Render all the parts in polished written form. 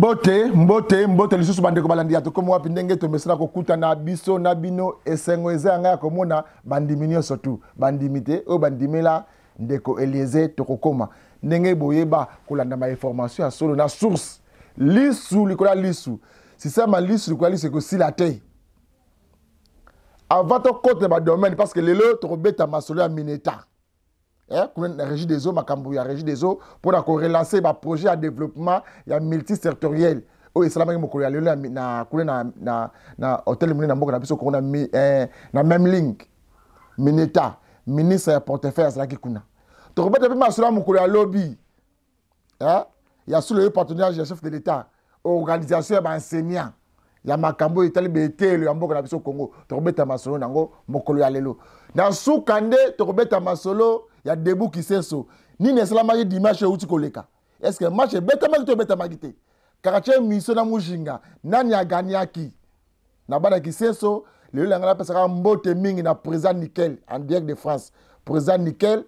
Mbote lisusu bandeko balandi yato komo wapi ndenge to mesana kokuta na biso na bino esengo eza nga komona bandiminio surtout bandimité o bandimela ndeko Eliezer tokokoma ndenge boyeba kolanda ma information ya solo na source lisu likola lisu sistema lisu likola lisu ko silate avant to côté ba domaine parce que lelo to beta masolo ya mineta la régie des eaux, la régie des eaux, pour relancer un projet de développement multisectoriel. Oh, c'est la même chose. Na hôtel na même link. Mineta, ministre portefeuille, c'est là qui kuna. Tu repères depuis ma soeur lobby. Il y a sous le partenariat du chef de l'État, organisation enseignant. Il y a Makambo Italie BT le Ambo na biso Congo. Tu repères ma soeur nango mokolo ya lelo. Dans sous Kandé, tu repères ma solo. Il y a des bouts qui sont so. Ni ne cela m'a dit match où tu koleka. Est-ce que match est bête magité bête magité? Karaché mission na mujinga. Nani a gagné à qui? Na bana qui c'est so. Le langala passera mbote mingi na président Nickel en direct de France. Président Nickel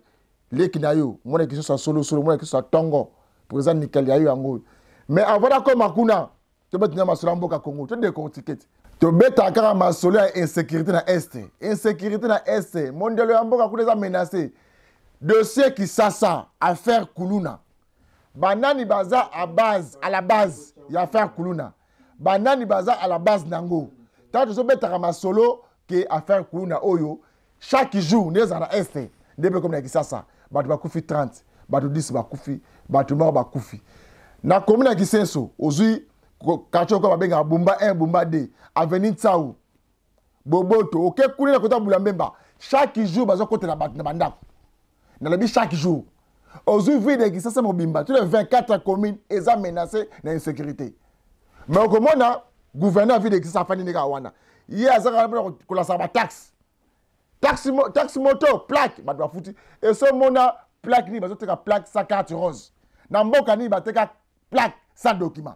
les kinayo. Moi qui soit solo moi qui soit tongo. Président Nickel yayo ango. Mais avant d'accord makuna. Tu bête na masolo mboka Congo. Tu décortiquer. Tu bête à kara masolo insécurité na est. Insécurité na est. Mondial mboka kuna menacé. Dossier qui ça affaire Kuluna. Banani baza à la base, il y a affaire Kuluna. Banani baza à la base nango. Tant que je beta ma solo que affaire Kuluna oyo chaque jour nous en est depuis comme na ça. Batu ba kufi 30, batu 10 ba kufi, batu mort ba kufi. Na commune qui senso ozui kacho ko babenga Bumba 1 Bumba 2 avenue Tsao. Boboto OK Kuluna kota Bulambemba. Chaque jour bazo côté na bandako. Dans le chaque jour. Aujourd'hui, qui ça mobimba. Tous les 24 communes, ils sont menacés d'insécurité. Mais au moment le gouverneur vit que ça fait des wana. Il y a ça qu'on a sa taxe. Taxe moto, plaque, bah doit foutre. Et ce mona plaque ni bazo teka plaque sa carte rose. Na mboka ni ba teka plaque sans document.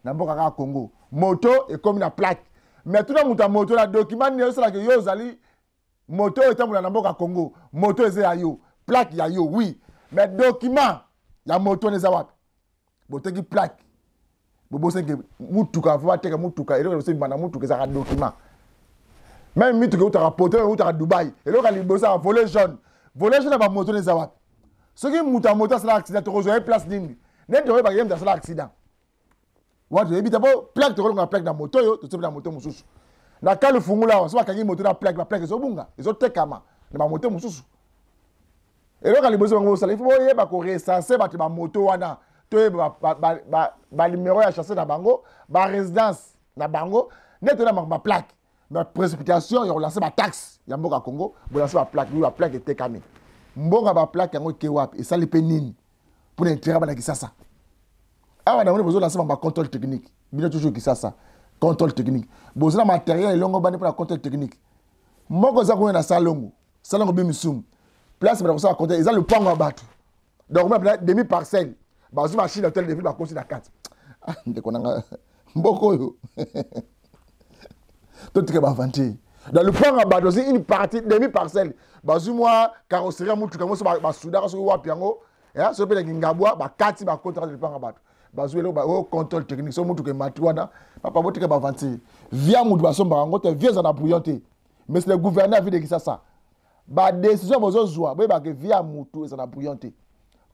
Na mboka ka Congo, moto et comme une plaque. Mais tout le monde a moto la document ni ça que yo zali moto est dans le Congo, moto est à yo, plaque ya yo, oui, mais document, ya moto n'est pas. Bote qui plaque, bobo c'est que mutuka, faut attaquer mutuka, et là c'est mana mutuka ça document. Même mutuka tu as rapporté ou tu as Dubaï, et là quand il bosse à voler jaune pas moto n'est pas. Ce qui muta moto c'est l'accident, tu rejoins place nini, n'est tu pas dans l'accident. Wa tu évite pas plaque tu rejoins plaque dans moto yo, tu sais dans moto mususu. Na kalu fungula so bakangi moto na plaque zo bunga ezo tekama na moto mususu elo kali bozo ngo sala ifo yeba ko recenser ba moto wana to ba numéro ya chasser na bango ba résidence na bango neto na ba plaque na précipitation ya relancer ba taxe ya mboka Congo bo lancer ba plaque etekami mbonga ba plaque yango ke wapi et ça le penini pour intérêt bana kisasa awa na bozo lancer ba contrôle technique bino toujours kisasa contrôle technique. Bon, c'est matériel longo bani pour la contrôle technique. Moko za ko na salongo bimisum. Place ba ko compter, ils ont le point à battre. Donc même demi parcelle. Ba zu machine hôtel de ville ba consi na 4. Ndeko nanga mboko yo. Tout que ba vanter. Dans le point à battre aussi une partie demi parcelle. Ba zu moi carrosserie mutu kango so ba soudara so wapi yango. Ya so pe le ngabwa ba 4 ba contrôle le point à battre. Bazuelo ba o contrôle technique so mutu ke matwana papa botika ba vanti via mutu ba somba ngote via za na bouillanté mais le gouverneur vide qui ça ba décision bozo zwa ba ke via mutu za na bouillanté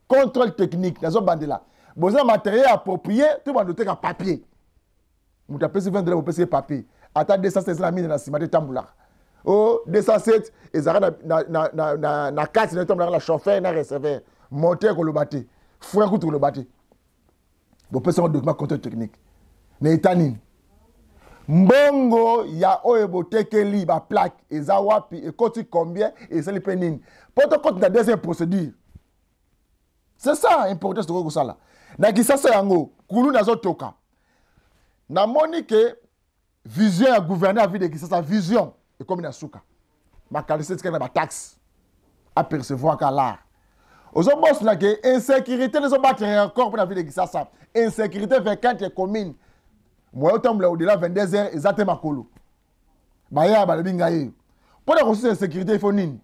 contrôle technique na zo bandela bozo matériel approprié tout ba noter ka papier mutu a pesi vendre pour papier ata 216 la mine na cimetière tambula oh 207 ezara na carte na tambula la chauffeur na receveur moteur ko lo baté frère ko to lo baté. Vous pouvez un document contrôle technique. Neitanin. Mbongo ya oebo tekeli ba plaque et zawapi et koti combien et c'est le penin. Pour te compte la deuxième procédure. C'est ça important ce que ça là. Na ki ça c'est yango kulu na zo toka. Na monique vision ya gouverneur vide ki ça vision et comme na suka. Ma qualité c'est na ba taxe à percevoir qu'à l'art. Aux boss na que insécurité les battre encore pour la ville de Kisasa. Insécurité 24 communes. Moi autant au-delà 22h exactement makolo. Baya ba binga ye. Pour la ressource insécurité il faut nini.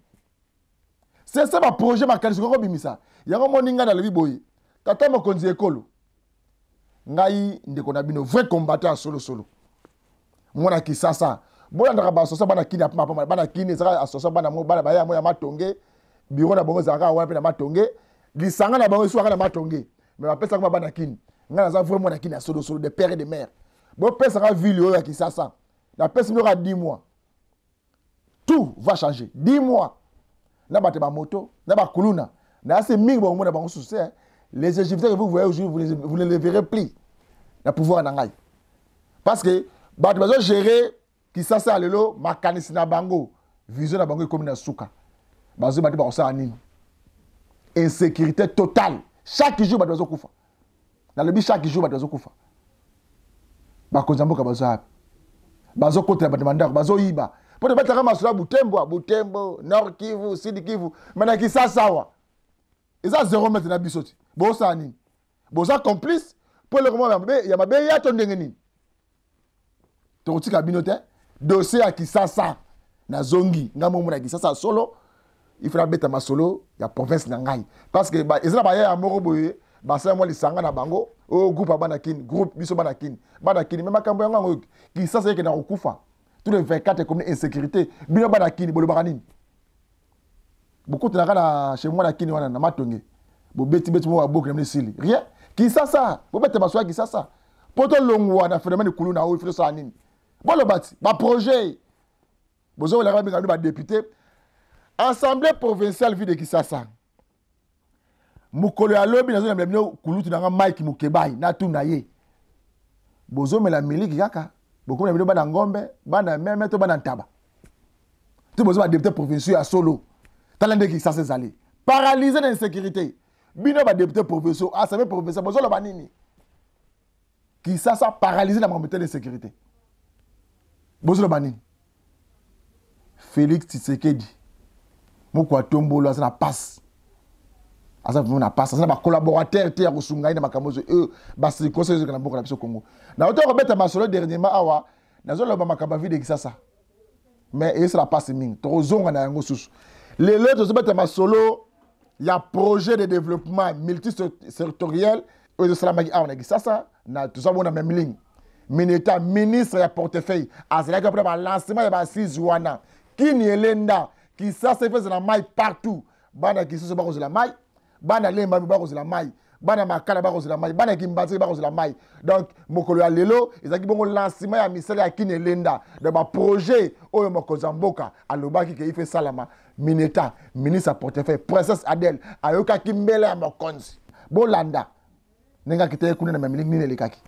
C'est ça ma projet ma qualité ko bimisa. Ya ko moninga na le biboyi. Tata mo konzi ekolo. ngai ndeko na bino vrai combattant solo solo. Mwana Kisasa. Bon andaka ba sosa bana kini apama apama bana kini zaka sosa bana mo bana baya mo ya matonge bureau na bongo zaka wa pe na matonge lisanga na bango suaka na matonge mais ba pesa ko bana kini ngana za vraiment na kini solo solo de père et de mère. Bon pesa ka ville yo ya Kisasa. Na pesa mo ka 10 mois. Tout va changer. 10 mois. Na ba te ba moto, na ba kuluna. Na assez mingi bon mo na bango souci. Les Égyptiens que vous voyez aujourd'hui, vous ne les verrez plus. Le pouvoir en parce que bah tu vas gérer qui ça c'est alelo makanisi na bango vision na bango comme na souka bazo ba ba ça nini insécurité totale chaque jour ba dozo kufa na le chaque jour ba dozo kufa ba konzamboka bazo kote ba demanda bazo iba pour te battre masula Butembo Nord Kivu Sud Kivu mana ki ça sawa eza 0 mètre na bisoti bo ça nini bo ça complice pour le moment il y a mabe ya to ndenge nini to tika binote dossier à Kisasa na zongi ngamo mona Kisasa solo il faudra mettre ma solo ya province na ngai parce que ba ezala ba ya moko boye ba sa mo lisanga na bango o groupe abana kin groupe biso bana kin même makambo ya ngango Kisasa yeke na okufa tous les 24 comme insécurité bino bana kin bolo bakanini beaucoup de na chez moi na kin wana na matonge bo beti mo wa boko na sili rien Kisasa bo bete ba so Kisasa poto longwa na phénomène kulu na o il faut ça nini bon le bâti ma projet bozo la rabinga ba député assemblée provinciale ville de Kisasa mukolo ya lobi nazo na mlemno kulutu na Mike Mukebai na tu na ye bozo mela miliki kaka boko na bino bana ngombe bana meme to bana ntaba tu bozo ba député provincial à solo talende Kisasa zali paralysé d'insécurité bino ba député provincial assemblée provinciale bozo lo banini Kisasa paralysé dans la d'insécurité bozo banini Félix Tshisekedi moko atombolo asa na passe asa na passe asa ba collaborateur te ya kosunga ina makambozo ba se conseiller na mboka na biso Congo na auto ko beta masolo dernièrement awa nazo loba makamba vide Kisasa mais et sera passe mingi to zonga na yango susu les autres beta masolo ya projet de développement multisectoriel de salamaki awa na Kisasa na tout ça bon na même ligne Mineta ministre ya portefeuille azalaka pour ba lancement ya ba 6 wana kini elenda qui ça se fait na mai partout bana qui se ba kozela mai bana lemba ba kozela mai bana makala ba kozela mai bana kimbatsi ba kozela mai donc mokolo ya lelo ezaki bongo lancement ya misala ya kini elenda de ba projet oyo mokozamboka alobaki ke ife salama Mineta ministre ya portefeuille princesse Adèle ayoka kimbele ya mokonzi bolanda nenga kiteye kuna na mamilingi nini lekaki.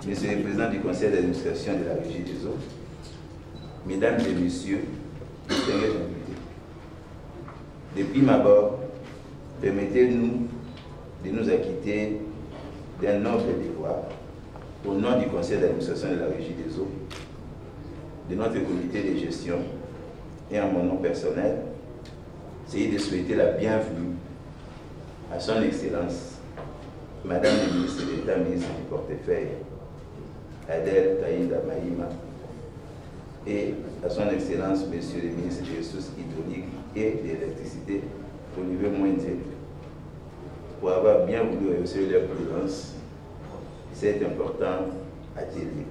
Monsieur le Président du Conseil d'administration de la Régie des Eaux, Mesdames et Messieurs, distingués invités, depuis ma bord, permettez-nous de nous acquitter d'un noble devoir au nom du Conseil d'administration de la Régie des Eaux, de notre comité de gestion et en mon nom personnel, c'est de souhaiter la bienvenue à son Excellence, Madame la ministre d'État, ministre du portefeuille, Adèle Taïda Maïma, et à son Excellence, Monsieur le ministre des Ressources hydrauliques et de l'électricité, Olivier Moindé, pour avoir bien voulu rehausser leur présence, c'est important atelier.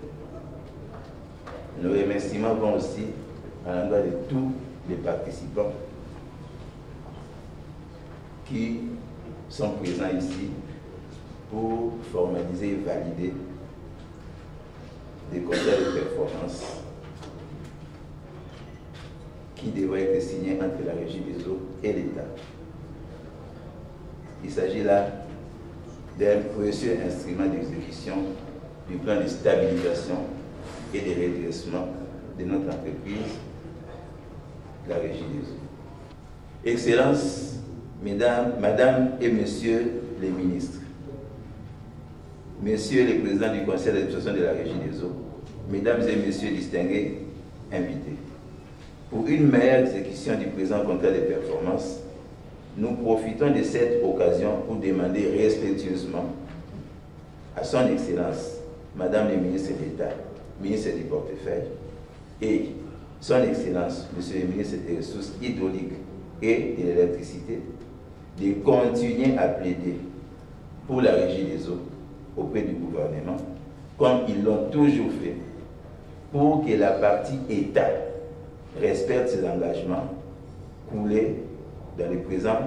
Nos remerciements vont aussi à l'endroit de tous les participants qui sont présents ici pour formaliser et valider des contrats de performance qui devraient être signés entre la Régie des Eaux et l'État. Il s'agit là d'un précieux instrument d'exécution du plan de stabilisation et de redressement de notre entreprise, la Régie des eaux. Excellences, Madame et Messieurs les ministres, Messieurs les présidents du Conseil d'administration de la Régie des eaux, Mesdames et Messieurs distingués invités, pour une meilleure exécution du présent contrat de performance, nous profitons de cette occasion pour demander respectueusement à Son Excellence, Madame le ministre d'État, ministre du portefeuille, et Son Excellence, Monsieur le ministre des Ressources hydrauliques et de l'électricité, de continuer à plaider pour la Régie des eaux auprès du gouvernement, comme ils l'ont toujours fait, pour que la partie État respecte ses engagements coulés dans les présents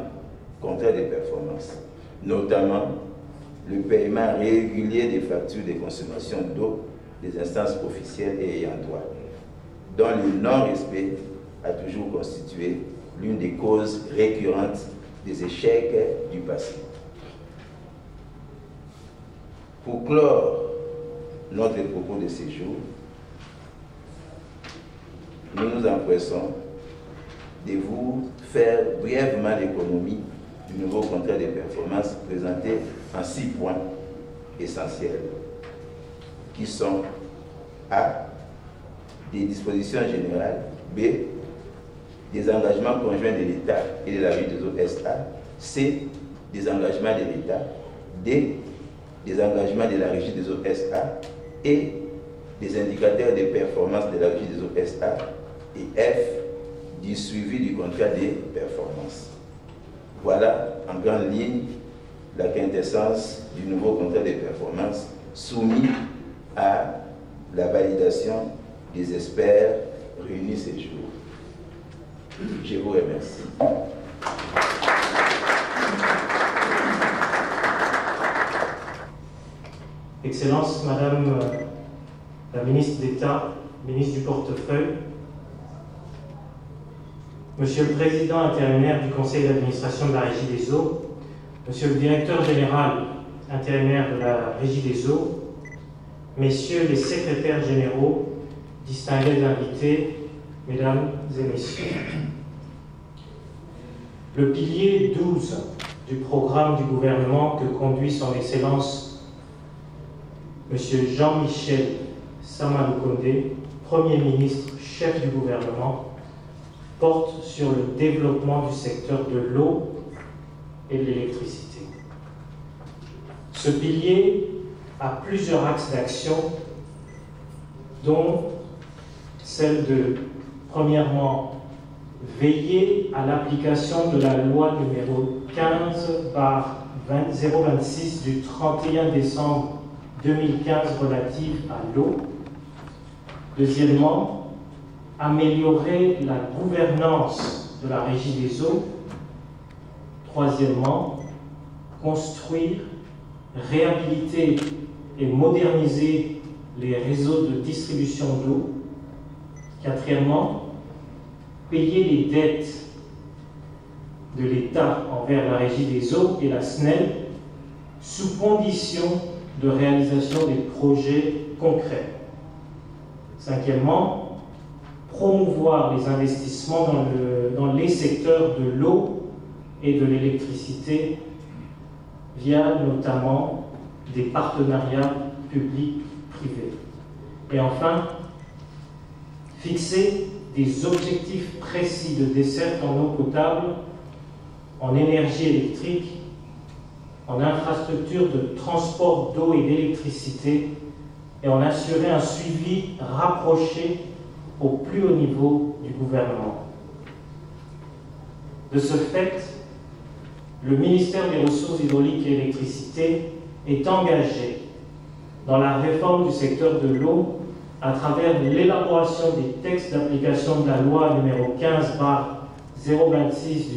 contrats de performance, notamment le paiement régulier des factures de consommation d'eau des instances officielles et ayant droit, dont le non-respect a toujours constitué l'une des causes récurrentes des échecs du passé. Pour clore notre propos de ce jour, nous nous empressons de vous faire brièvement l'économie du nouveau contrat de performance présenté en 6 points essentiels, qui sont A. Des dispositions générales, B. Des engagements conjoints de l'État et de la Régie des eaux SA, C. Des engagements de l'État, D. Des engagements de la Régie des eaux SA et des indicateurs de performance de la Régie des eaux SA, et F. Du suivi du contrat de performance. Voilà en grande ligne la quintessence du nouveau contrat de performance soumis à la validation des experts réunis ces jours. Je vous remercie. Excellences, Madame la ministre d'État, ministre du portefeuille, Monsieur le Président intérimaire du Conseil d'administration de la Régie des eaux, Monsieur le Directeur général intérimaire de la Régie des eaux, Messieurs les secrétaires généraux, distingués invités, Mesdames et Messieurs. Le pilier 12 du programme du gouvernement que conduit Son Excellence Monsieur Jean-Michel Sama-Lukonde, Premier ministre, chef du gouvernement, porte sur le développement du secteur de l'eau et de l'électricité. Ce pilier a plusieurs axes d'action, dont celle de, premièrement, veiller à l'application de la loi numéro 15/026 du 31 décembre 2015 relative à l'eau. Deuxièmement, améliorer la gouvernance de la Régie des eaux. Troisièmement, construire, réhabiliter et moderniser les réseaux de distribution d'eau. Quatrièmement, payer les dettes de l'État envers la Régie des eaux et la SNEL sous condition de réalisation des projets concrets. Cinquièmement, promouvoir les investissements dans les secteurs de l'eau et de l'électricité via notamment des partenariats publics-privés. Et enfin, fixer des objectifs précis de desserte en eau potable, en énergie électrique, en infrastructures de transport d'eau et d'électricité, et en assurer un suivi rapproché au plus haut niveau du gouvernement. De ce fait, le ministère des Ressources hydrauliques et électricité est engagé dans la réforme du secteur de l'eau à travers l'élaboration des textes d'application de la loi numéro 15/026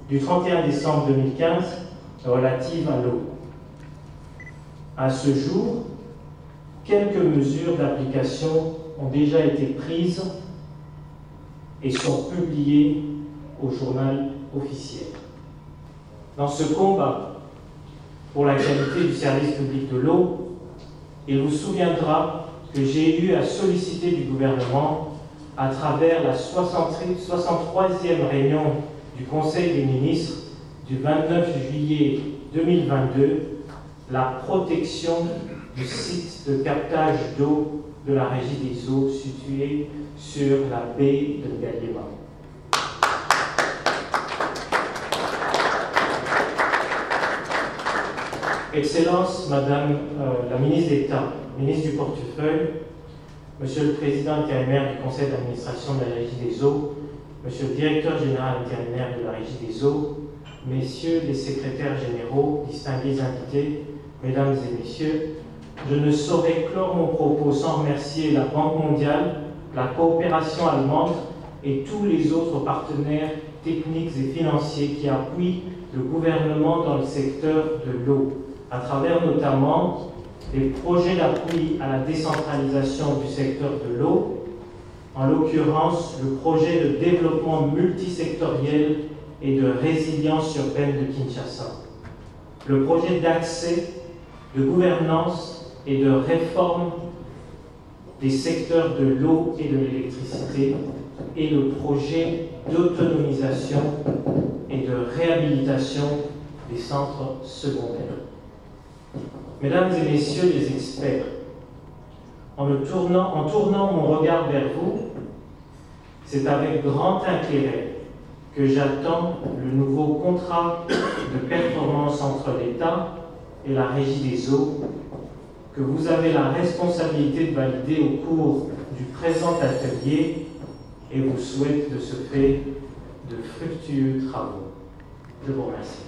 du 31 décembre 2015 relative à l'eau. À ce jour, quelques mesures d'application ont déjà été prises et sont publiées au journal officiel. Dans ce combat pour la qualité du service public de l'eau, il vous souviendra que j'ai eu à solliciter du gouvernement à travers la 63e réunion du Conseil des ministres du 29 juillet 2022, la protection du site de captage d'eau de la Régie des eaux situé sur la baie de Ngaliema. Excellence, Madame la ministre d'État, ministre du portefeuille, Monsieur le Président intérimaire du Conseil d'administration de la Régie des eaux, Monsieur le Directeur général intérimaire de la Régie des eaux, Messieurs les secrétaires généraux, distingués invités, Mesdames et Messieurs, je ne saurais clore mon propos sans remercier la Banque mondiale, la coopération allemande et tous les autres partenaires techniques et financiers qui appuient le gouvernement dans le secteur de l'eau, à travers notamment les projets d'appui à la décentralisation du secteur de l'eau, en l'occurrence le projet de développement multisectoriel et de résilience urbaine de Kinshasa, le projet d'accès, de gouvernance et de réforme des secteurs de l'eau et de l'électricité et le projet d'autonomisation et de réhabilitation des centres secondaires. Mesdames et Messieurs les experts, en tournant mon regard vers vous, c'est avec grand intérêt que j'attends le nouveau contrat de performance entre l'État et la Régie des eaux que vous avez la responsabilité de valider au cours du présent atelier et vous souhaite de ce fait de fructueux travaux. Je vous remercie.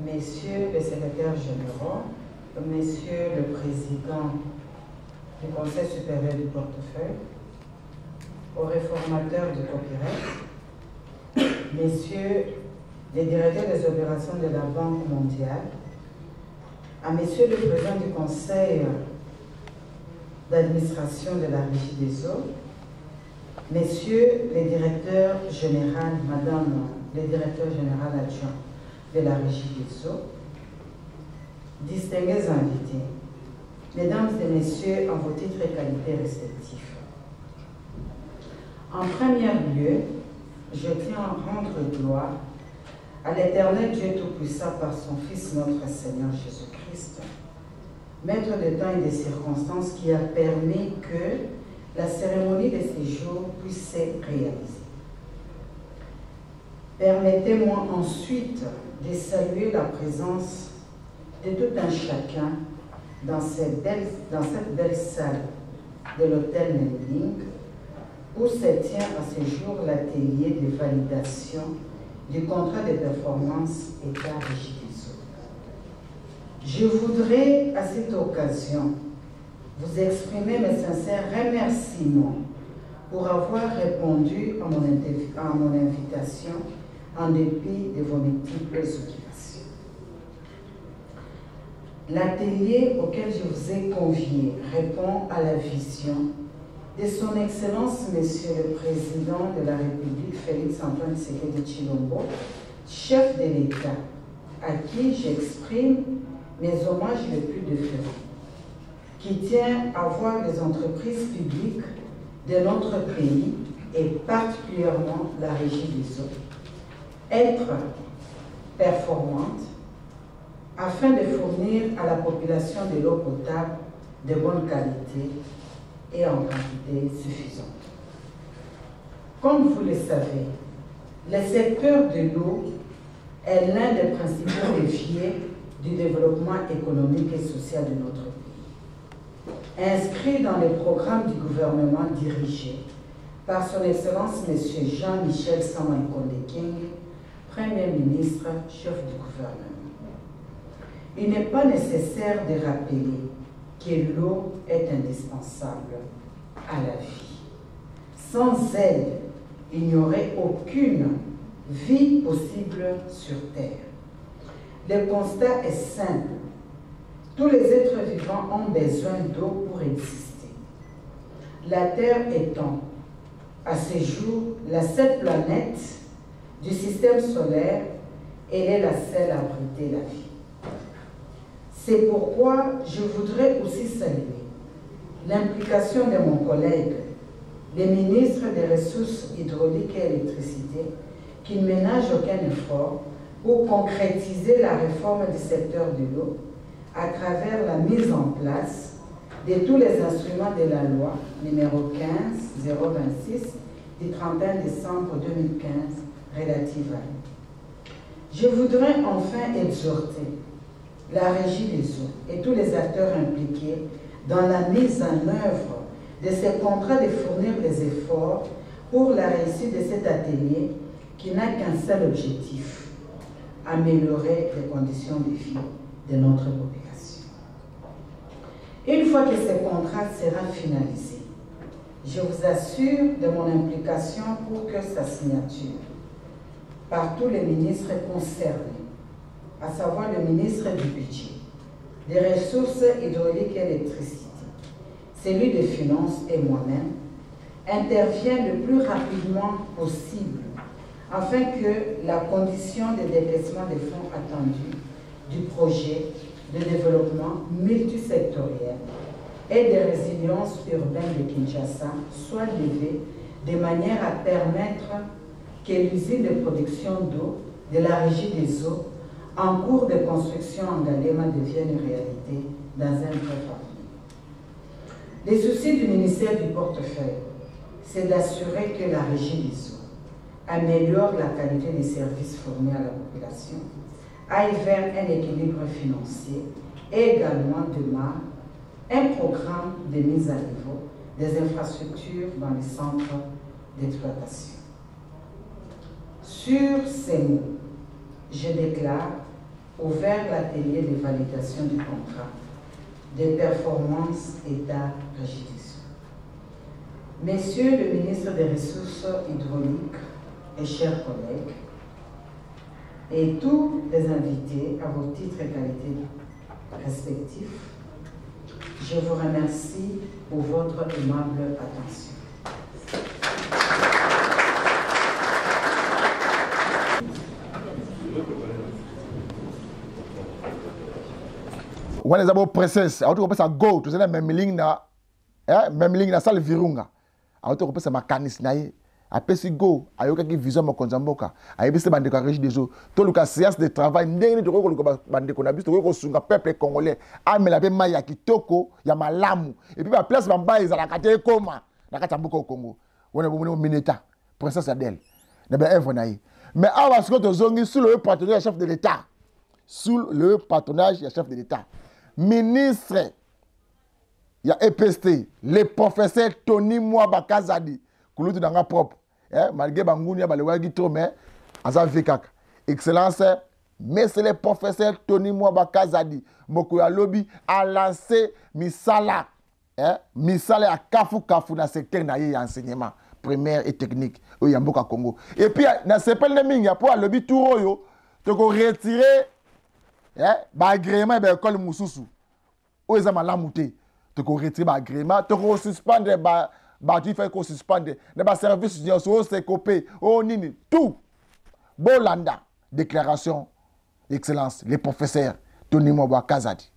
Messieurs les secrétaires généraux, Messieurs le Président du Conseil supérieur du portefeuille, aux réformateurs du copyright, Messieurs les directeurs des opérations de la Banque mondiale, à Messieurs le Président du Conseil d'administration de la Régie des eaux, Messieurs les directeurs généraux, Madame les directeurs généraux adjoints de la Régie des eaux, distingués invités, Mesdames et Messieurs, en vos titres et qualités respectifs. En premier lieu, je tiens à rendre gloire à l'Éternel Dieu Tout-Puissant par son Fils notre Seigneur Jésus-Christ, maître des temps et des circonstances, qui a permis que la cérémonie de ces jours puisse se réaliser. Permettez-moi ensuite de saluer la présence de tout un chacun dans cette belle salle de l'hôtel Memling, où se tient à ce jour l'atelier de validation du contrat de performance État-Régie des eaux. Je voudrais à cette occasion vous exprimer mes sincères remerciements pour avoir répondu à mon invitation en dépit de vos multiples occupations. L'atelier auquel je vous ai convié répond à la vision de son Excellence, Monsieur le Président de la République, Félix-Antoine Tshisekedi Tshilombo, chef de l'État, à qui j'exprime mes hommages les plus déférents, qui tient à voir les entreprises publiques de notre pays, et particulièrement la Régie des eaux, être performante afin de fournir à la population de l'eau potable de bonne qualité et en quantité suffisante. Comme vous le savez, le secteur de l'eau est l'un des principaux leviers du développement économique et social de notre pays. Inscrit dans les programmes du gouvernement dirigé par son Excellence M. Jean-Michel Sama Nkonde Kenge, Premier ministre, chef du gouvernement. Il n'est pas nécessaire de rappeler que l'eau est indispensable à la vie. Sans elle, il n'y aurait aucune vie possible sur Terre. Le constat est simple. Tous les êtres vivants ont besoin d'eau pour exister. La Terre étant, à ce jour, la seule planète du système solaire, elle est la seule à abriter la vie. C'est pourquoi je voudrais aussi saluer l'implication de mon collègue, le ministre des Ressources hydrauliques et électricité, qui ne ménage aucun effort pour concrétiser la réforme du secteur de l'eau à travers la mise en place de tous les instruments de la loi numéro 15-026 du 31 décembre 2015 relative à l'eau. Je voudrais enfin exhorter la Régie des eaux et tous les acteurs impliqués dans la mise en œuvre de ces contrats de fournir des efforts pour la réussite de cet atelier qui n'a qu'un seul objectif, améliorer les conditions de vie de notre population. Une fois que ce contrat sera finalisé, je vous assure de mon implication pour que sa signature par tous les ministres concernés, à savoir le ministre du Budget, des Ressources hydrauliques et électricité, celui des Finances et moi-même, intervienne le plus rapidement possible afin que la condition de décaissement des fonds attendus du projet de développement multisectoriel et de résilience urbaine de Kinshasa soit levée de manière à permettre que l'usine de production d'eau de la Régie des eaux en cours de construction en Galema devienne une réalité dans un bref avenir. Les soucis du ministère du portefeuille, c'est d'assurer que la Régie des eaux améliore la qualité des services fournis à la population, aille vers un équilibre financier et également démarre un programme de mise à niveau des infrastructures dans les centres d'exploitation. Sur ces mots, je déclare ouvert l'atelier de validation du contrat de performance État Régie des eaux. Messieurs le ministre des Ressources hydrauliques et chers collègues, et tous les invités à vos titres et qualités respectifs, je vous remercie pour votre aimable attention. When is about process, I want to go to go to the memling na sal virunga. I want to go to makanis na apesi go ayoka ki vision mo konzamboka ayebise bande ka Régie des eaux to luka séance de travail ndenge to ko bande ko na biso ko sunga peuple congolais amela pe maya kitoko ya malamu et puis ba place bamba ezala kate koma na katambuka au Congo wona bo mineta princesse Adèle na ba œuvre na yi mais awa ce que to zongi sous le patronage chef de l'État sous le patronage du chef de l'État ministre ya EPST le professeur Tony Mwaba Kazadi kulutu danga propre malgré banguni ya balewagi trop mais aza vekaka excellence monsieur le professeur Tony Mwaba Kazadi moko ya lobi a lancé misala misala ya kafu na secteur na ye ya enseignement primaire et technique au Yamboka Congo et puis na sepel de mingi pour lobi tour yo to ko retirer ba agrément ba école mususu o eza malamu te to ko retirer ba agrément to ko suspendre ba tu fais qu'on suspende les services au CCOP au nini tout Bolanda déclaration excellence les professeurs Tony Mwaba Kazadi.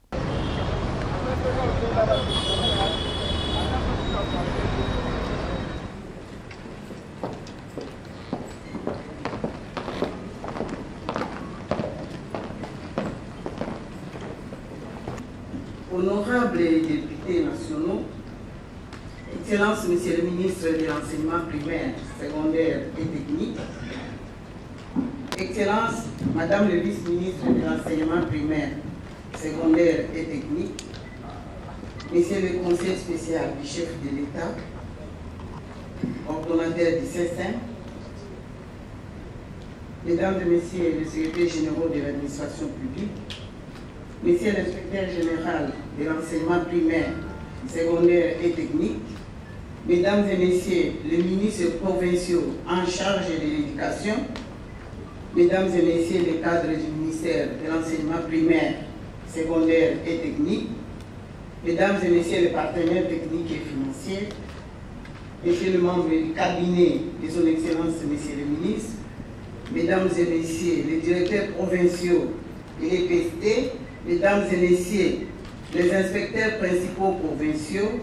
Honorables députés nationaux, Excellence, Monsieur le ministre de l'Enseignement primaire, secondaire et technique, Excellence, Madame le vice-ministre de l'Enseignement primaire, secondaire et technique, Monsieur le conseiller spécial du chef de l'État, ordonnateur du CESIN, Mesdames et Messieurs les secrétaires généraux de l'administration publique, Monsieur l'inspecteur général de l'enseignement primaire, secondaire et technique, Mesdames et Messieurs les ministres provinciaux en charge de l'éducation, Mesdames et Messieurs les cadres du ministère de l'enseignement primaire, secondaire et technique, Mesdames et Messieurs les partenaires techniques et financiers, Messieurs les membres du cabinet de son Excellence, Messieurs les ministres, Mesdames et Messieurs les directeurs provinciaux de l'EPST, Mesdames et Messieurs les inspecteurs principaux provinciaux,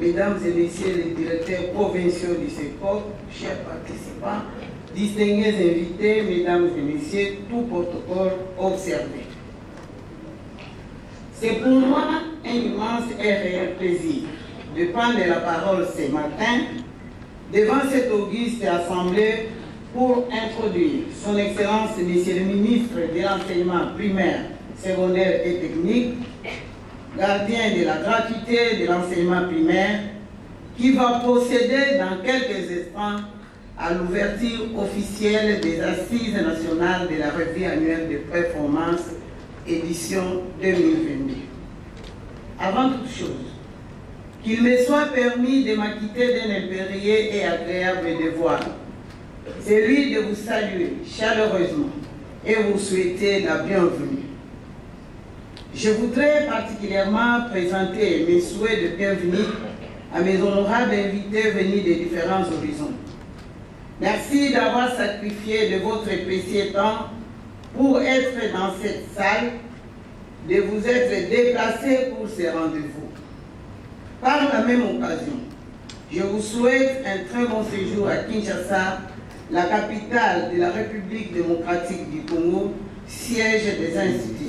Mesdames et Messieurs les directeurs provinciaux du CEPOC, chers participants, distingués invités, Mesdames et Messieurs, tout protocole observé. C'est pour moi un immense et réel plaisir de prendre la parole ce matin devant cette auguste assemblée pour introduire son Excellence, Monsieur le ministre de l'Enseignement primaire, secondaire et technique, gardien de la gratuité de l'enseignement primaire, qui va procéder dans quelques instants à l'ouverture officielle des Assises nationales de la revue annuelle de performance édition 2022. Avant toute chose, qu'il me soit permis de m'acquitter d'un impérieux et agréable devoir, celui de vous saluer chaleureusement et vous souhaiter la bienvenue. Je voudrais particulièrement présenter mes souhaits de bienvenue à mes honorables invités venus des différents horizons. Merci d'avoir sacrifié de votre précieux temps pour être dans cette salle, de vous être déplacés pour ce rendez-vous. Par la même occasion, je vous souhaite un très bon séjour à Kinshasa, la capitale de la République démocratique du Congo, siège des institutions.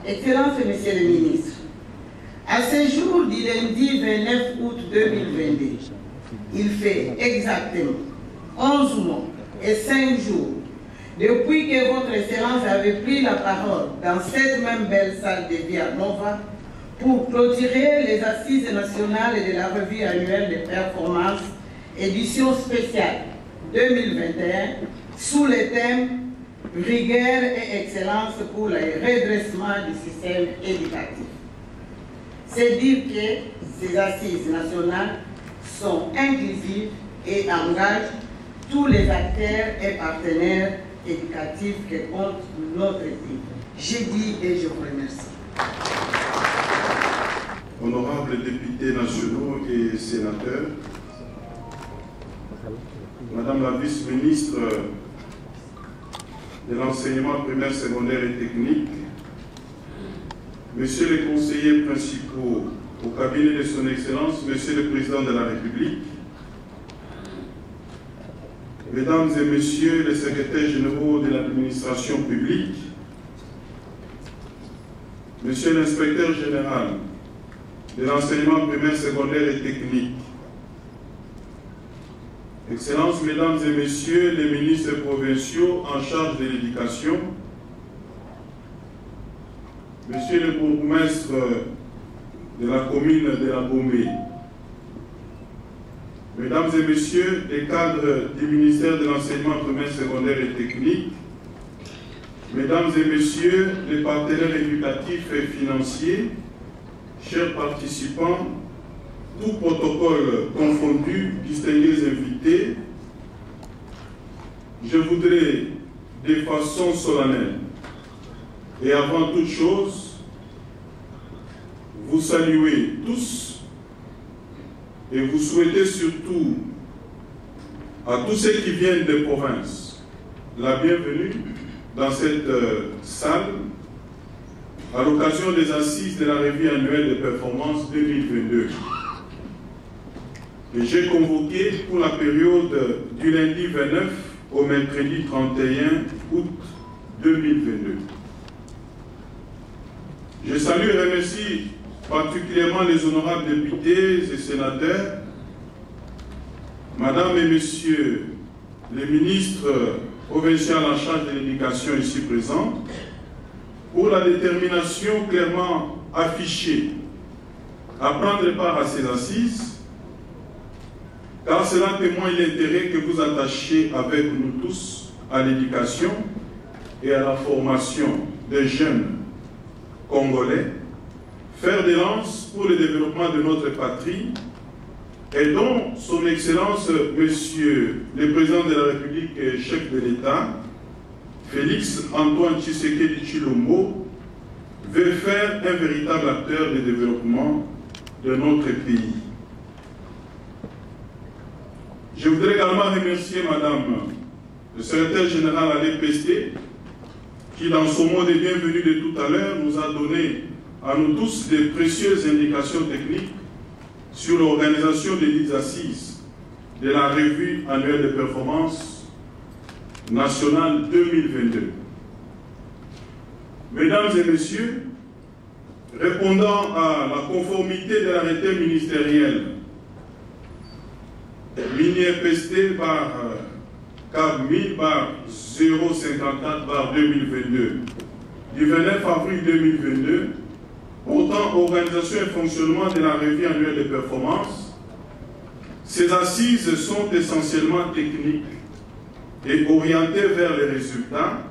Excellences et Messieurs les ministres, à ce jour du lundi 29 août 2022, il fait exactement 11 mois et 5 jours depuis que votre Excellence avait pris la parole dans cette même belle salle de Via Nova pour clôturer les Assises nationales de la revue annuelle de performance édition spéciale 2021 sous le thème rigueur et excellence pour le redressement du système éducatif. C'est dire que ces Assises nationales sont inclusives et engagent tous les acteurs et partenaires éducatifs que compte notre pays. J'ai dit et je vous remercie. Honorables députés nationaux et sénateurs, Madame la vice-ministre de l'enseignement primaire, secondaire et technique, Messieurs les conseillers principaux au cabinet de son Excellence, Monsieur le Président de la République, Mesdames et Messieurs les secrétaires généraux de l'administration publique, Monsieur l'inspecteur général de l'enseignement primaire, secondaire et technique, Excellences, Mesdames et Messieurs les ministres provinciaux en charge de l'éducation, Monsieur le bourgmestre de la commune de la Bomé, Mesdames et Messieurs les cadres du ministère de l'enseignement primaire, secondaire et technique, Mesdames et Messieurs les partenaires éducatifs et financiers, chers participants, tout protocole confondu, distingués invités, je voudrais de façon solennelle et avant toute chose vous saluer tous et vous souhaiter surtout à tous ceux qui viennent des provinces la bienvenue dans cette salle à l'occasion des assises de la revue annuelle de performance 2022. Et j'ai convoqué pour la période du lundi 29 au mercredi 31 août 2022. Je salue et remercie particulièrement les honorables députés et sénateurs, Madame et Messieurs les ministres provinciaux en charge de l'éducation ici présents, pour la détermination clairement affichée à prendre part à ces assises, car cela témoigne l'intérêt que vous attachez avec nous tous à l'éducation et à la formation des jeunes Congolais, fer de lance pour le développement de notre patrie, et dont son Excellence, Monsieur le Président de la République et chef de l'État, Félix Antoine Tshisekedi Tshilombo, veut faire un véritable acteur de développement de notre pays. Je voudrais également remercier Madame le secrétaire général à l'EPST qui dans son mot des bienvenus de tout à l'heure nous a donné à nous tous de précieuses indications techniques sur l'organisation des dites assises de la revue annuelle de performance nationale 2022. Mesdames et messieurs, répondant à la conformité de l'arrêté ministériel MINI-FST par CAB 1000/054/2022 du 29 avril 2022 portant organisation et fonctionnement de la revue annuelle de performance, ces assises sont essentiellement techniques et orientées vers les résultats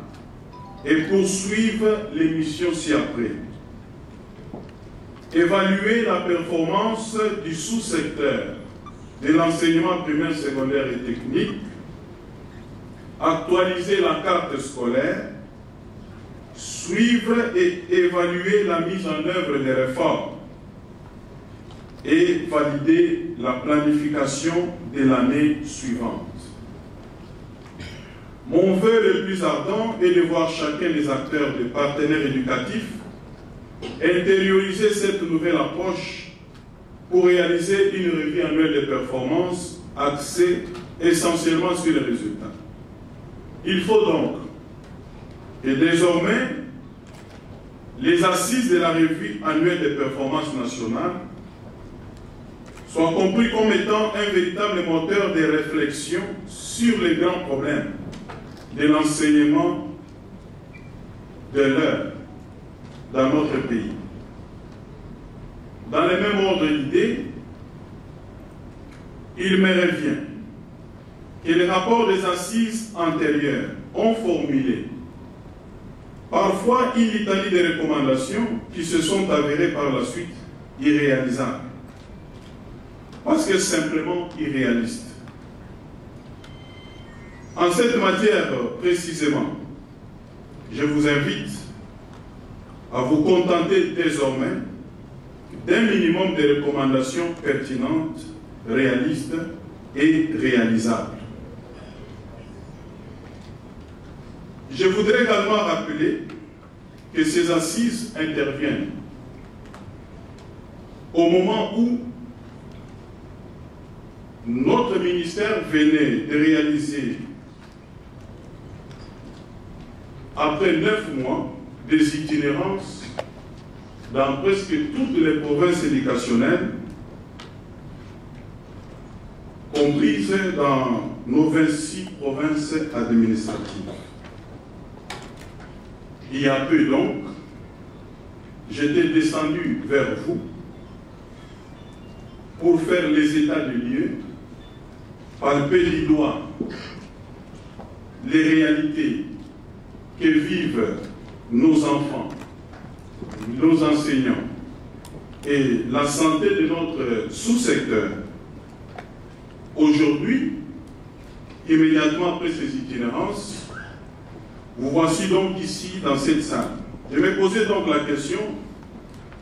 et poursuivent les missions ci-après. Évaluer la performance du sous-secteur de l'enseignement primaire, secondaire et technique, actualiser la carte scolaire, suivre et évaluer la mise en œuvre des réformes et valider la planification de l'année suivante. Mon vœu le plus ardent est de voir chacun des acteurs, des partenaires éducatifs, intérioriser cette nouvelle approche pour réaliser une revue annuelle de performance axée essentiellement sur les résultats. Il faut donc que désormais les assises de la revue annuelle de performance nationale soient compris comme étant un véritable moteur de réflexion sur les grands problèmes de l'enseignement de l'heure dans notre pays. Dans le même ordre d'idées, il me revient que les rapports des assises antérieures ont formulé parfois une litanie de recommandations qui se sont avérées par la suite irréalisables, parce que simplement irréalistes. En cette matière précisément, je vous invite à vous contenter désormais d'un minimum de recommandations pertinentes, réalistes et réalisables. Je voudrais également rappeler que ces assises interviennent au moment où notre ministère venait de réaliser, après 9 mois, des itinérances dans presque toutes les provinces éducationnelles, comprises dans nos 26 provinces administratives. Il y a peu donc, j'étais descendu vers vous pour faire les états de lieu, palper du doigt les réalités que vivent nos enfants, nos enseignants et la santé de notre sous-secteur. Aujourd'hui, immédiatement après ces itinérances, vous voici donc ici dans cette salle. Je vais poser donc la question,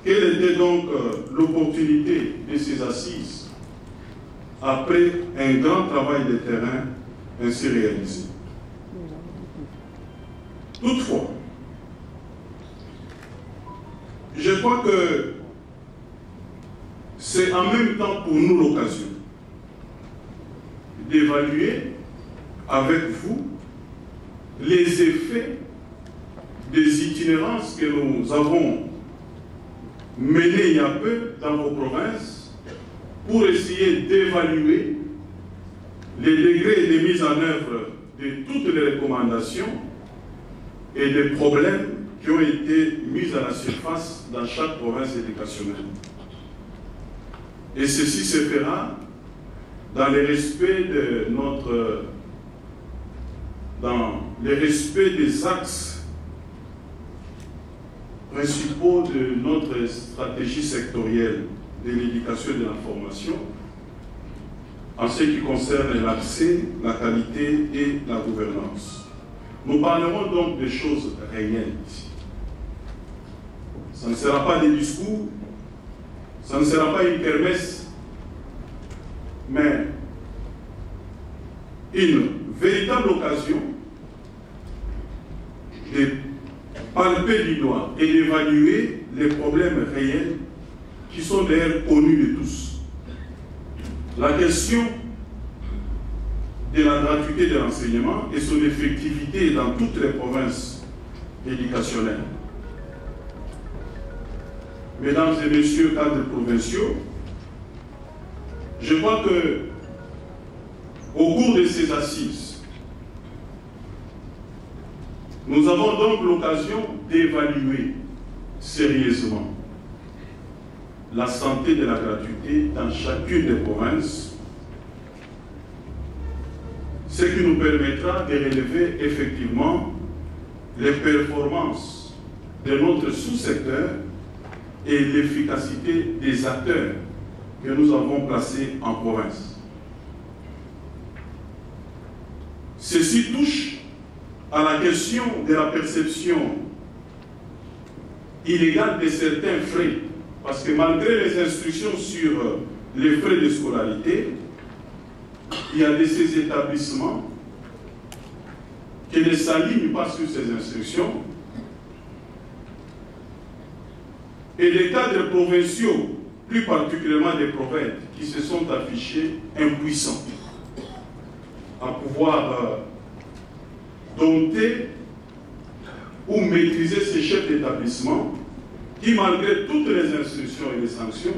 quelle était donc l'opportunité de ces assises après un grand travail de terrain ainsi réalisé? Toutefois, je crois que c'est en même temps pour nous l'occasion d'évaluer avec vous les effets des itinérances que nous avons menées il y a peu dans vos provinces pour essayer d'évaluer les degrés de mise en œuvre de toutes les recommandations et des problèmes qui ont été mis à la surface dans chaque province éducationnelle. Et ceci se fera dans le respect de notre, dans le respect des axes principaux de notre stratégie sectorielle de l'éducation et de la formation en ce qui concerne l'accès, la qualité et la gouvernance. Nous parlerons donc des choses réelles ici. Ça ne sera pas des discours, ça ne sera pas une kermesse, mais une véritable occasion de palper du doigt et d'évaluer les problèmes réels qui sont d'ailleurs connus de tous. La question de la gratuité de l'enseignement et son effectivité dans toutes les provinces éducationnelles. Mesdames et messieurs cadres provinciaux, je crois que au cours de ces assises, nous avons donc l'occasion d'évaluer sérieusement la santé de la gratuité dans chacune des provinces, ce qui nous permettra de relever effectivement les performances de notre sous-secteur et l'efficacité des acteurs que nous avons placés en province. Ceci touche à la question de la perception illégale de certains frais, parce que malgré les instructions sur les frais de scolarité, il y a de ces établissements qui ne s'alignent pas sur ces instructions et les cadres provinciaux, plus particulièrement des prophètes, qui se sont affichés impuissants à pouvoir dompter ou maîtriser ces chefs d'établissement qui, malgré toutes les instructions et les sanctions,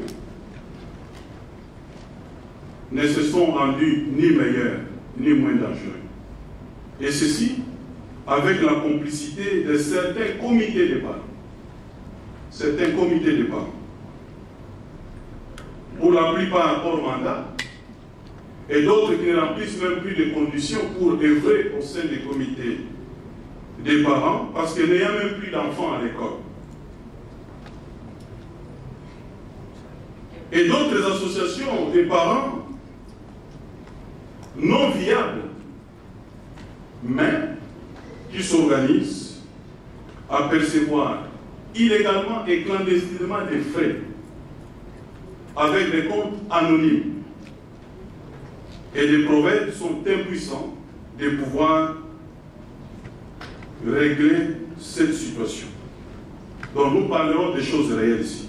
ne se sont rendus ni meilleurs ni moins dangereux. Et ceci avec la complicité de certains comités de parents. Certains comités de parents, pour la plupart hors mandat, et d'autres qui ne remplissent même plus de conditions pour œuvrer au sein des comités des parents, parce qu'il n'y a même plus d'enfants à l'école. Et d'autres associations des parents non viables, mais qui s'organisent à percevoir illégalement et clandestinement des frais avec des comptes anonymes. Et les prophètes sont impuissants de pouvoir régler cette situation. Donc nous parlerons des choses réelles ici.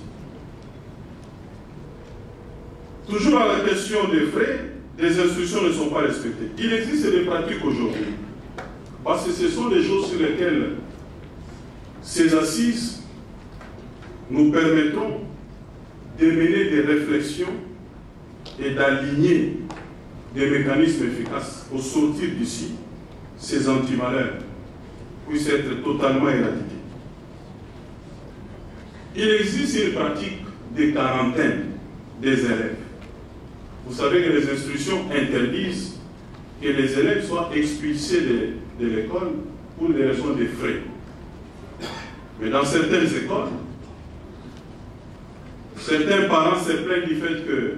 Toujours à la question des frais, les instructions ne sont pas respectées. Il existe des pratiques aujourd'hui, parce que ce sont des choses sur lesquelles ces assises nous permettront de mener des réflexions et d'aligner des mécanismes efficaces pour sortir d'ici, ces antimalheurs puissent être totalement éradiqués. Il existe une pratique de quarantaine des élèves. Vous savez que les instructions interdisent que les élèves soient expulsés de l'école pour des raisons de frais. Mais dans certaines écoles, certains parents se plaignent du fait que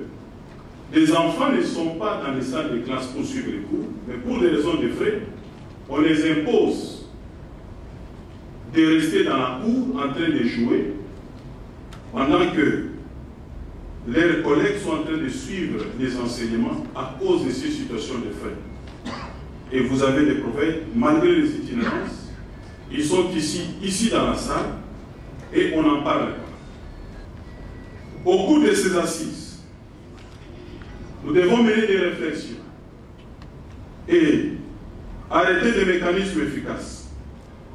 les enfants ne sont pas dans les salles de classe pour suivre les cours, mais pour des raisons de frais, on les impose de rester dans la cour en train de jouer pendant que leurs collègues sont en train de suivre les enseignements à cause de ces situations de frais. Et vous avez des prophètes, malgré les itinérances, ils sont ici dans la salle, et on en parle. Au cours de ces assises, nous devons mener des réflexions et arrêter des mécanismes efficaces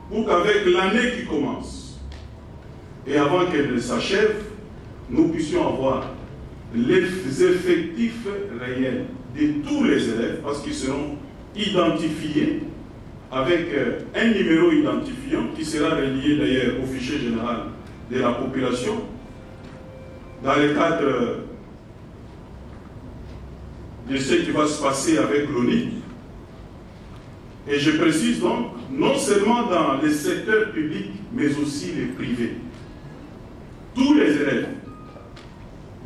pour qu'avec l'année qui commence et avant qu'elle ne s'achève, nous puissions avoir les effectifs réels de tous les élèves, parce qu'ils seront identifiés avec un numéro identifiant qui sera relié d'ailleurs au fichier général de la population dans le cadre de ce qui va se passer avec l'ONIC. Et je précise donc, non seulement dans les secteurs publics, mais aussi les privés. Tous les élèves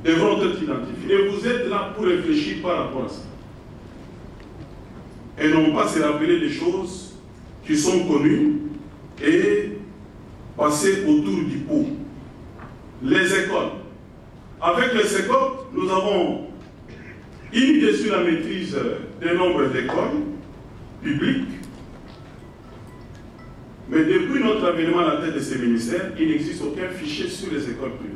devront être identifiés. Et vous êtes là pour réfléchir par rapport à ça. Et non pas se rappeler des choses qui sont connues et passer autour du pot. Les écoles. Avec les écoles, nous avons une idée sur la maîtrise des nombres d'écoles publiques Mais depuis notre avènement à la tête de ces ministères, il n'existe aucun fichier sur les écoles privées.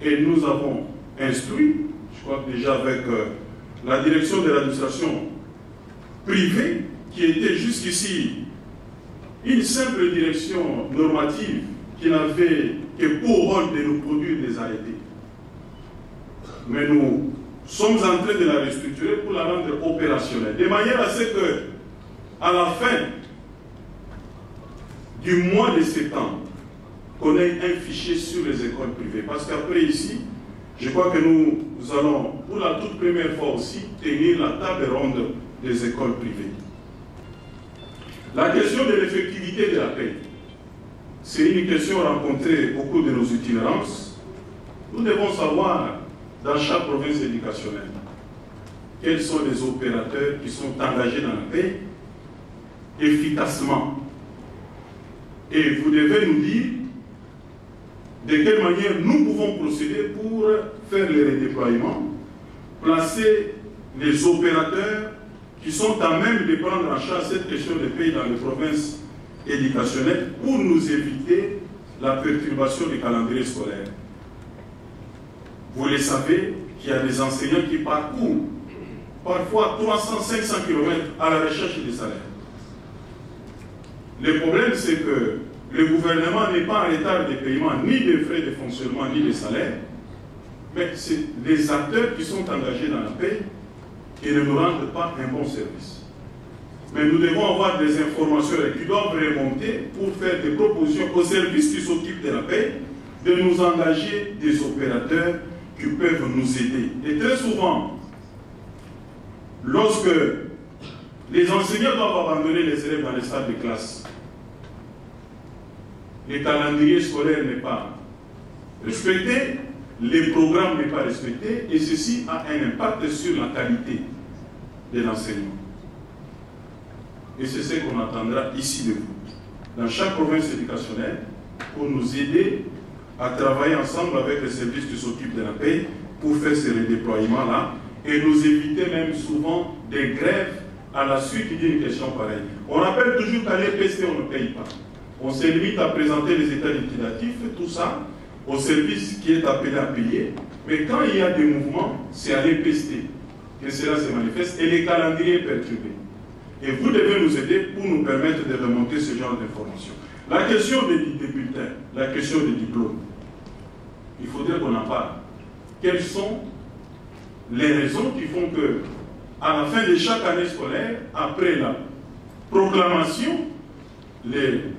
Et nous avons instruit, je crois que déjà avec la direction de l'administration privée, qui était jusqu'ici une simple direction normative qui n'avait que pour rôle de nous produire des arrêtés. Mais nous sommes en train de la restructurer pour la rendre opérationnelle, de manière à ce que, à la fin du mois de septembre, qu'on ait un fichier sur les écoles privées. Parce qu'après ici, je crois que nous allons, pour la toute première fois aussi, tenir la table ronde des écoles privées. La question de l'effectivité de la paix, c'est une question rencontrée au cours de nos itinérances. Nous devons savoir, dans chaque province éducationnelle, quels sont les opérateurs qui sont engagés dans la paix efficacement. Et vous devez nous dire de quelle manière nous pouvons procéder pour faire les redéploiements, placer les opérateurs qui sont à même de prendre en charge cette question de paix dans les provinces éducationnelles pour nous éviter la perturbation du calendrier scolaire. Vous le savez qu'il y a des enseignants qui parcourent parfois 300-500 km à la recherche des salaires. Le problème, c'est que le gouvernement n'est pas en retard de paiement ni des frais de fonctionnement ni des salaires, mais c'est les acteurs qui sont engagés dans la paix qui ne nous rendent pas un bon service. Mais nous devons avoir des informations qui doivent remonter pour faire des propositions aux services qui s'occupent de la paix, de nous engager des opérateurs qui peuvent nous aider. Et très souvent, lorsque les enseignants doivent abandonner les élèves dans les salles de classe, le calendrier scolaire n'est pas respecté, les programmes n'est pas respecté, et ceci a un impact sur la qualité de l'enseignement. Et c'est ce qu'on attendra ici de vous, dans chaque province éducationnelle, pour nous aider à travailler ensemble avec les services qui s'occupent de la paix pour faire ces redéploiements-là et nous éviter même souvent des grèves à la suite d'une question pareille. On rappelle toujours qu'à l'EPST, on ne paye pas. On se limite à présenter les états liquidatifs, tout ça, au service qui est appelé à payer. Mais quand il y a des mouvements, c'est à l'EPST que cela se manifeste et les calendriers perturbés. Et vous devez nous aider pour nous permettre de remonter ce genre d'informations. La question des bulletins, la question des diplômes, il faudrait qu'on en parle. Quelles sont les raisons qui font que, à la fin de chaque année scolaire, après la proclamation, les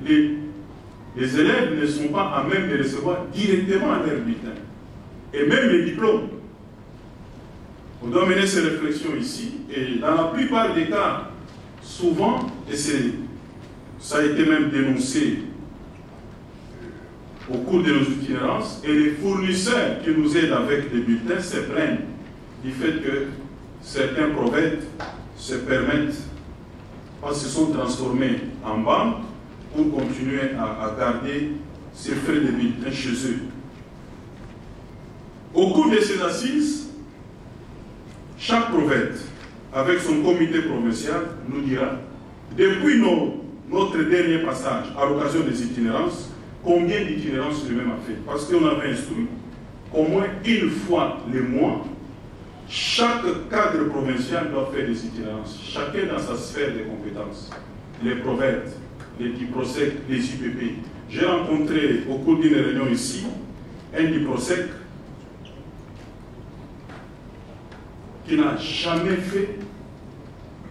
élèves ne sont pas à même de recevoir directement leur bulletin. Et même les diplômes. On doit mener ces réflexions ici. Et dans la plupart des cas, souvent, et ça a été même dénoncé au cours de nos itinérances, et les fournisseurs qui nous aident avec les bulletins se plaignent du fait que certains prophètes se permettent, se sont transformés en banque pour continuer à garder ces frais de bulletins chez eux. Au cours de ces assises, chaque prophète, avec son comité provincial, nous dira, depuis notre dernier passage à l'occasion des itinérances, combien d'itinérance lui-même a fait. Parce qu'on avait instruit qu'au moins une fois le mois, chaque cadre provincial doit faire des itinérances, chacun dans sa sphère de compétences. Les prophètes, les DIPROSEC, les IPP. J'ai rencontré au cours d'une réunion ici un DIPROSEC qui n'a jamais fait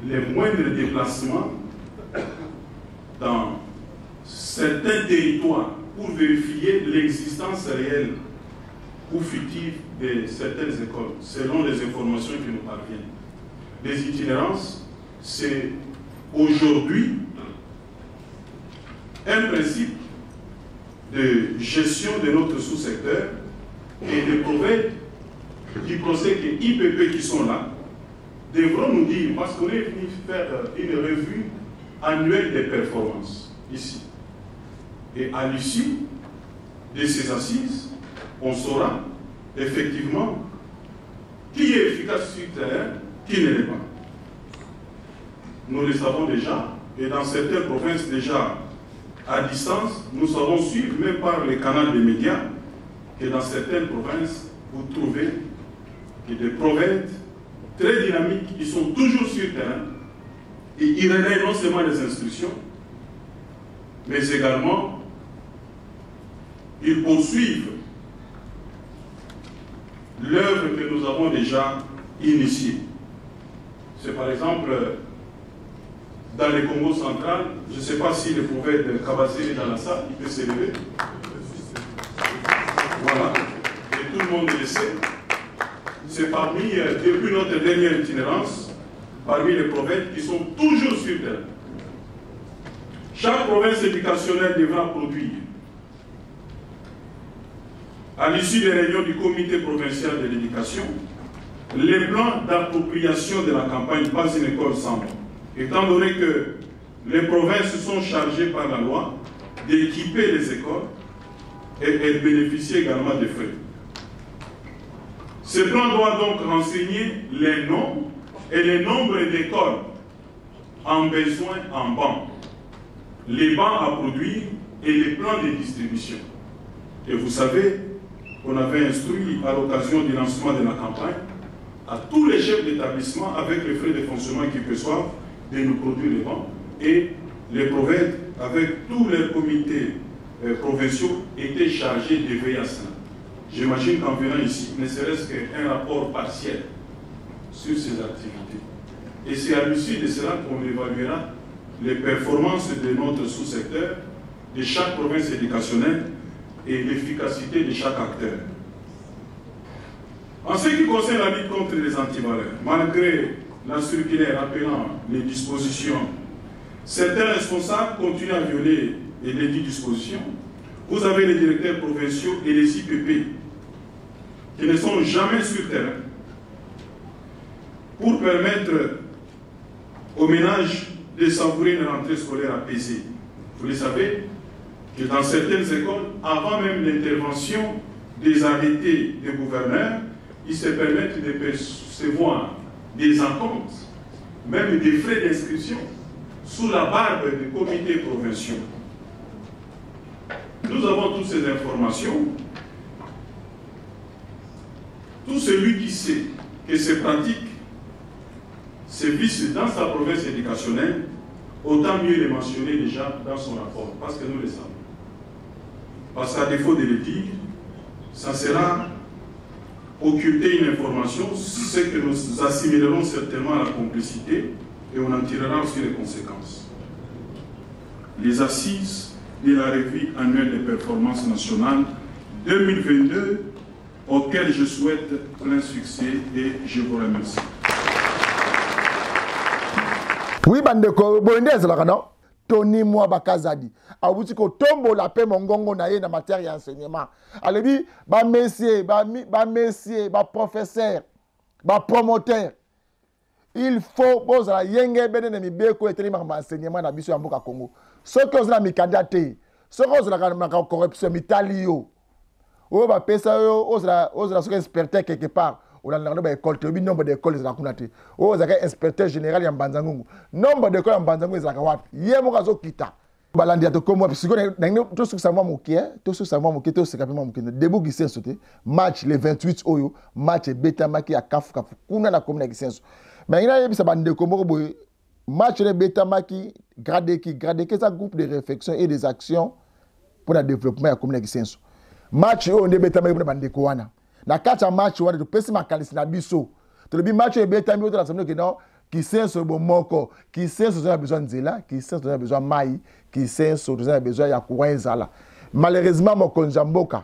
les moindres déplacements dans certains territoires pour vérifier l'existence réelle ou fictive de certaines écoles, selon les informations qui nous parviennent. Les itinérances, c'est aujourd'hui un principe de gestion de notre sous-secteur et des prophètes du procès et IPP qui sont là devront nous dire, parce qu'on est venu faire une revue annuelle des performances ici. Et à l'issue de ces assises, on saura effectivement qui est efficace sur le terrain, qui ne l'est pas. Nous le savons déjà, et dans certaines provinces déjà, à distance, nous savons suivre, même par les canaux des médias, que dans certaines provinces, vous trouvez que des prophètes très dynamiques qui sont toujours sur le terrain et ils relaient non seulement les instructions, mais également ils poursuivent l'œuvre que nous avons déjà initiée. C'est par exemple dans le Congo central, je ne sais pas si le prophète Kabassi est dans la salle, il peut s'élever. Voilà, et tout le monde le sait. C'est parmi, depuis notre dernière itinérance, parmi les prophètes qui sont toujours sur terre. Chaque province éducationnelle devra produire, à l'issue des réunions du comité provincial de l'éducation, les plans d'appropriation de la campagne Pas une école sans nom. Étant donné que les provinces sont chargées par la loi d'équiper les écoles et elles bénéficient également des frais. Ce plan doit donc renseigner les noms et le nombre d'écoles en besoin en bancs, les bancs à produire et les plans de distribution. Et vous savez qu'on avait instruit à l'occasion du lancement de la campagne à tous les chefs d'établissement avec les frais de fonctionnement qu'ils perçoivent de nous produire les bancs, et les prophètes avec tous les comités provinciaux étaient chargés de veiller à cela. J'imagine qu'en venant ici, ne serait-ce qu'un rapport partiel sur ces activités. Et c'est à l'issue de cela qu'on évaluera les performances de notre sous-secteur, de chaque province éducationnelle et l'efficacité de chaque acteur. En ce qui concerne la lutte contre les antivaleurs, malgré la circulaire appelant les dispositions, certains responsables continuent à violer les dispositions. Vous avez les directeurs provinciaux et les IPP qui ne sont jamais sur terrain pour permettre aux ménages de savourer une rentrée scolaire apaisée. Vous le savez que dans certaines écoles, avant même l'intervention des arrêtés des gouverneurs, ils se permettent de percevoir des acomptes, même des frais d'inscription, sous la barbe des comités provinciaux. Nous avons toutes ces informations. Tout celui qui sait que ces pratiques se vissent dans sa province éducationnelle, autant mieux les mentionner déjà dans son rapport, parce que nous le savons. Parce qu'à défaut de le dire, ça sera occulter une information, ce que nous assimilerons certainement à la complicité, et on en tirera aussi les conséquences. Les assises de la revue annuelle des performances nationales 2022, auxquelles je souhaite plein succès et je vous remercie. Oui, bandeko, bonendez la non? Tony Moi Bakazadi. Abuti ko tombo la paix mongongo na ye na matière d'enseignement. Alebi ba messieurs, ba professeurs, ba promoteurs. Il faut poser la yenge bene mi beko eteni ma enseignement na biso ya mboka Congo. Ceux qui ont la mi candidaté, ceux qui ont la corruption mitalio. O ba pesa yo, oza so experter quelque part. On a école, le nombre d'écoles est là. Oh, c'est inspecteur général en Banzango. Nombre d'écoles en Banzango est là. Hier, mon réseau quitta. Balandi a comme moi, parce que tout ce que ça m'a moqué, tout ce que ça m'a moqué, tout ce que ça m'a moqué. Debout qui s'est sauté, match le 28 Oyo, match Beta Maki à Kaf Kaf, Kuna la commune qui s'est sauté. Mais il y a eu ça bande comme match le Beta Maki, gradé qui c'est un groupe de réflexion et des actions pour le développement de la commune qui s'est sauté. Match on est Beta Maki pour bande Koana. Na kacha match wana to pesi makalisi na biso to le bi match e beta mi to la semble que non qui senso bon moko qui senso a besoin nzela qui senso a besoin mai qui senso a besoin ya kuwenza. Malheureusement mon konjamboka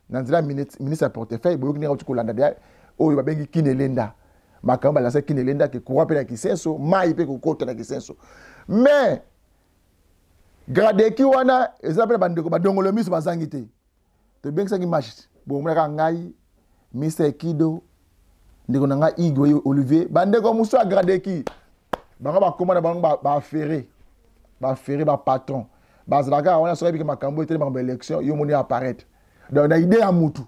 na nzela ministre portefeuille boyo kini uti kolanda dia oyo babengi kinelenda makamba la se kinelenda ke courant pe na qui senso mai pe ko kota na qui senso mais grade ki wana ezapela bandeko badongolo miso bazangite to bengi sangi match bon mwana ngai Mr. Kido, ndeko nanga Igwe Olivier, bandeko muso agradeki. Banga ba komanda banga ba ferré, ba patron. Ba zalaka on a sorti que makambo était dans l'élection, yo moni apparaître. Donc na idée à mutu.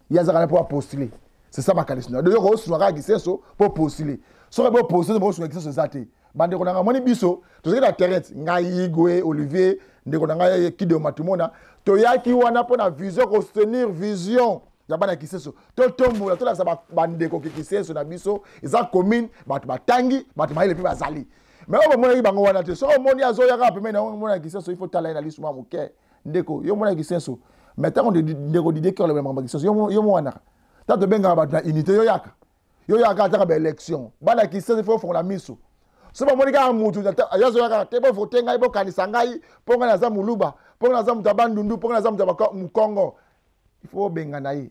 Ya zaka pour postuler. C'est ça ma calissina. De yo so nga giseso pour postuler. So pour postuler pour so giseso zate. Bandeko nanga moni biso, to zaki na terrain, nga Igwe Olivier, ndeko na ngai Kide Matumona toyaki wana pona vision ko soutenir vision ya bana Kiseso to tombola to la sa bandeko Kiseso na biso eza commune bato batangi bato maile pe bazali mais on mona bango wana te so moni azoya ka pe na mona Kiseso il faut tala na lisuma muke ndeko yo mona Kiseso mais tant on ndeko didé que le membre Kiseso yo mona tato benga bato na unité yo yaka ta ba élection bana Kiseso il faut faire la miso so ba moni ka mutu yazo yaka te bo voter ngai bo kanisa ngai ponga na za muluba ponga na za mutabandundu ponga na za mukongo il faut benga na ye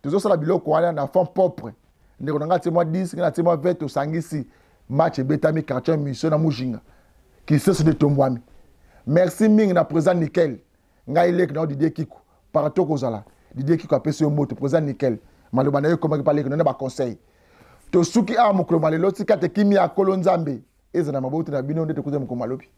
toujours ça la biloko wana na fond propre ndeko na ngati moi 10 ngati moi 20 osangisi match betami quartier mission na mujinga Kiseso de tombwami merci mingi na président Nickel ngai lek na Didier Kiku parato kozala Didier Kiku apesi moto président Nickel maloba na yo comment parler que na ba conseil to suki a mokolo malelo tika te kimi ya kolonzambe ezana mabote na bino ndete kuza mkomalobi